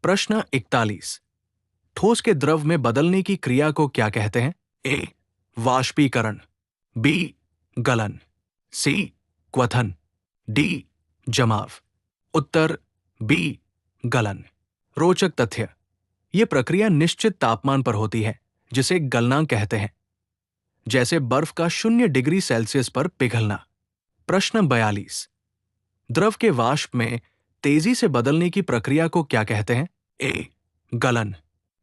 प्रश्न 41। ठोस के द्रव में बदलने की क्रिया को क्या कहते हैं? ए वाष्पीकरण, बी गलन, सी क्वथन, डी जमाव। उत्तर बी गलन। रोचक तथ्य: ये प्रक्रिया निश्चित तापमान पर होती है जिसे गलना कहते हैं, जैसे बर्फ का 0 डिग्री सेल्सियस पर पिघलना। प्रश्न 42। द्रव के वाष्प में तेजी से बदलने की प्रक्रिया को क्या कहते हैं? ए गलन,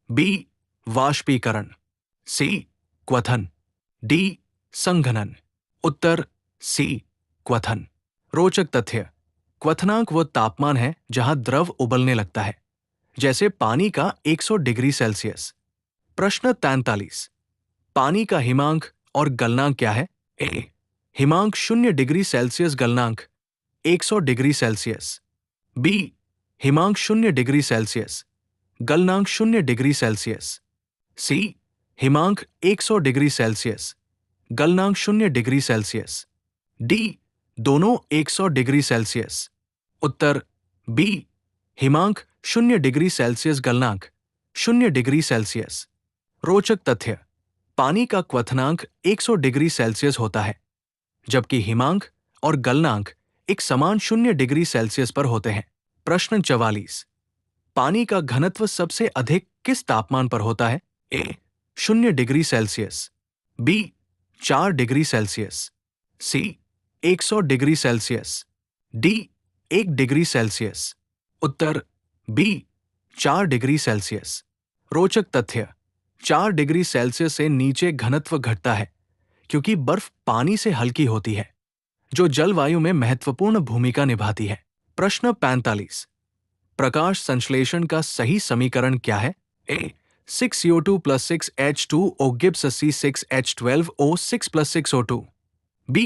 बी वाष्पीकरण, सी क्वथन, डी संघनन। उत्तर सी क्वथन। रोचक तथ्य: क्वथनांक वो तापमान है जहां द्रव उबलने लगता है, जैसे पानी का 100 डिग्री सेल्सियस। प्रश्न 43। पानी का हिमांक और गलनांक क्या है? ए हिमांक 0 डिग्री सेल्सियस, गलनांक 100 डिग्री सेल्सियस। बी हिमांक 0 डिग्री सेल्सियस, गलनांक 0 डिग्री सेल्सियस। सी हिमांक 100 डिग्री सेल्सियस, गलनांक 0 डिग्री सेल्सियस। डी दोनों 100 डिग्री सेल्सियस। उत्तर बी हिमांक 0 डिग्री सेल्सियस, गलनांक 0 डिग्री सेल्सियस। रोचक तथ्य: पानी का क्वथनांक 100 डिग्री सेल्सियस होता है, जबकि हिमांक और गलनांक एक समान 0 डिग्री सेल्सियस पर होते हैं। प्रश्न 44। पानी का घनत्व सबसे अधिक किस तापमान पर होता है? A 0 degree Celsius, B 4 degree Celsius, C 100 degree Celsius, D 1 degree Celsius. उत्तर बी 4 डिग्री सेल्सियस। रोचक तथ्य: 4 डिग्री सेल्सियस से नीचे घनत्व घटता है क्योंकि बर्फ पानी से हल्की होती है, जो जलवायु में महत्वपूर्ण भूमिका निभाती है। प्रश्न 45। प्रकाश संश्लेषण का सही समीकरण क्या है? A 6CO2 + 6H2O gives us C6H12O 6 + 6O2। B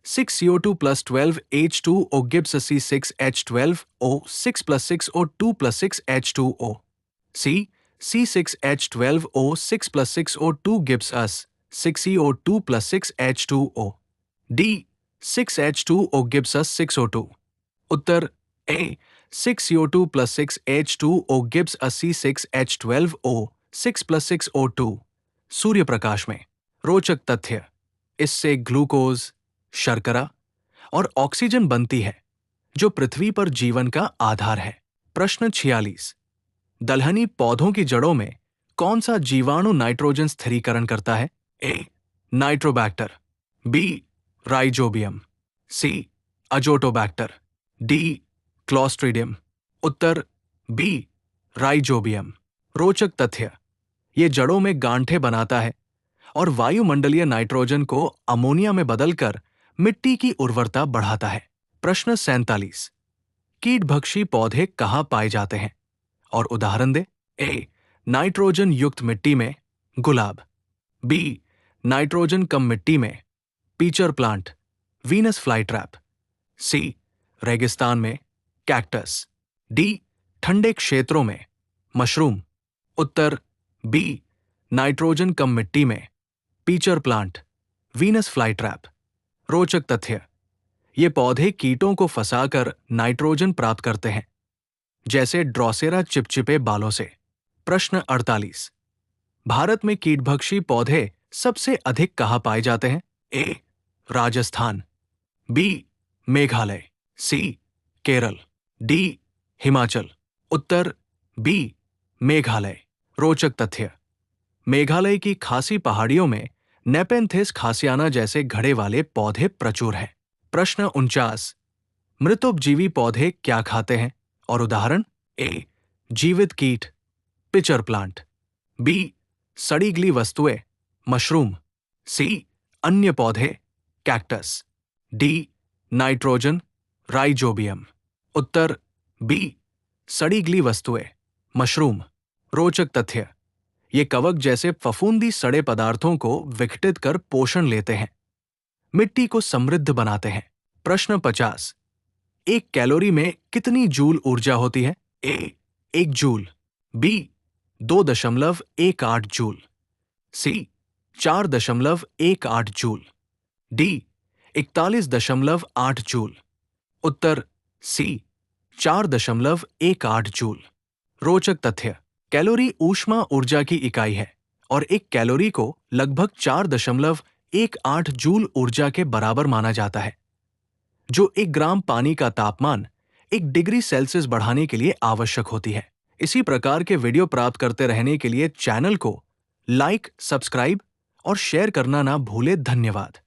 6CO2 + 12H2O gives us C6H12O 6 + 6O2 + 6H2O। C C6H12O 6 + 6O2 gives us 6CO2 + 6H2O। D 6H2O gives us 6O2। Uttar A 6CO2 + 6H2O gives us C6H12O 6 + 6O2। Surya Prakash में। रोचक तथ्य: इससे glucose, शर्करा और oxygen बनती है, जो पृथ्वी पर जीवन का आधार है। प्रश्न 46। दलहनी पौधों की जड़ों में कौन सा जीवाणु नाइट्रोजन स्थिरीकरण करता है? ए नाइट्रोबैक्टर, बी राइजोबियम, सी अजोटोबैक्टर, डी क्लोस्ट्रीडियम। उत्तर बी राइजोबियम। रोचक तथ्य: ये जड़ों में गांठें बनाता है और वायुमंडलीय नाइट्रोजन को अमोनिया में बदलकर मिट्टी की उर्वरता बढ़ाता है। प्रश्न 47। कीटभक्षी पौधे कहाँ पाए जाते हैं और उदाहरण दे? ए नाइट्रोजन युक्त मिट्टी में, गुलाब, बी नाइट्रोजन कम मिट्टी में, पीचर प्लांट, वीनस फ्लाईट्रैप, सी रेगिस्तान में, कैक्टस, डी ठंडे क्षेत्रों में, मशरूम। उत्तर बी नाइट्रोजन कम मिट्टी में, पीचर प्लांट, वीनस फ्लाईट्रैप। रोचक तथ्य: ये पौधे कीटों को फंसाकर नाइट्रोजन प्राप्त करते हैं, जैसे ड्रोसेरा चिपचिपे बालों से। प्रश्न 48। भारत में कीटभक्षी पौधे सबसे अधिक कहाँ पाए जाते हैं? ए राजस्थान, बी मेघालय, सी केरल, डी हिमाचल। उत्तर बी मेघालय। रोचक तथ्य: मेघालय की खासी पहाड़ियों में नेपेंथिस खासियाना जैसे घड़े वाले पौधे प्रचुर हैं। प्रश्न 49। मृतोपजीवी पौधे क्या खाते हैं और उदाहरण? ए जीवित कीट, पिचर प्लांट, बी सड़ी गली वस्तुएं, मशरूम, सी अन्य पौधे, कैक्टस, डी नाइट्रोजन, राइजोबियम। उत्तर बी सड़ी गली वस्तुएं, मशरूम। रोचक तथ्य: ये कवक जैसे फफूंदी सड़े पदार्थों को विघटित कर पोषण लेते हैं, मिट्टी को समृद्ध बनाते हैं। प्रश्न 50। एक कैलोरी में कितनी जूल ऊर्जा होती है? ए 1 जूल, बी 2.18 जूल, सी 4.18 जूल, डी 41.8 जूल। उत्तर सी 4.18 जूल। रोचक तथ्य: कैलोरी ऊष्मा ऊर्जा की इकाई है और एक कैलोरी को लगभग 4.18 जूल ऊर्जा के बराबर माना जाता है, जो 1 ग्राम पानी का तापमान 1 डिग्री सेल्सियस बढ़ाने के लिए आवश्यक होती है। इसी प्रकार के वीडियो प्राप्त करते रहने के लिए चैनल को लाइक, सब्सक्राइब और शेयर करना ना भूले। धन्यवाद।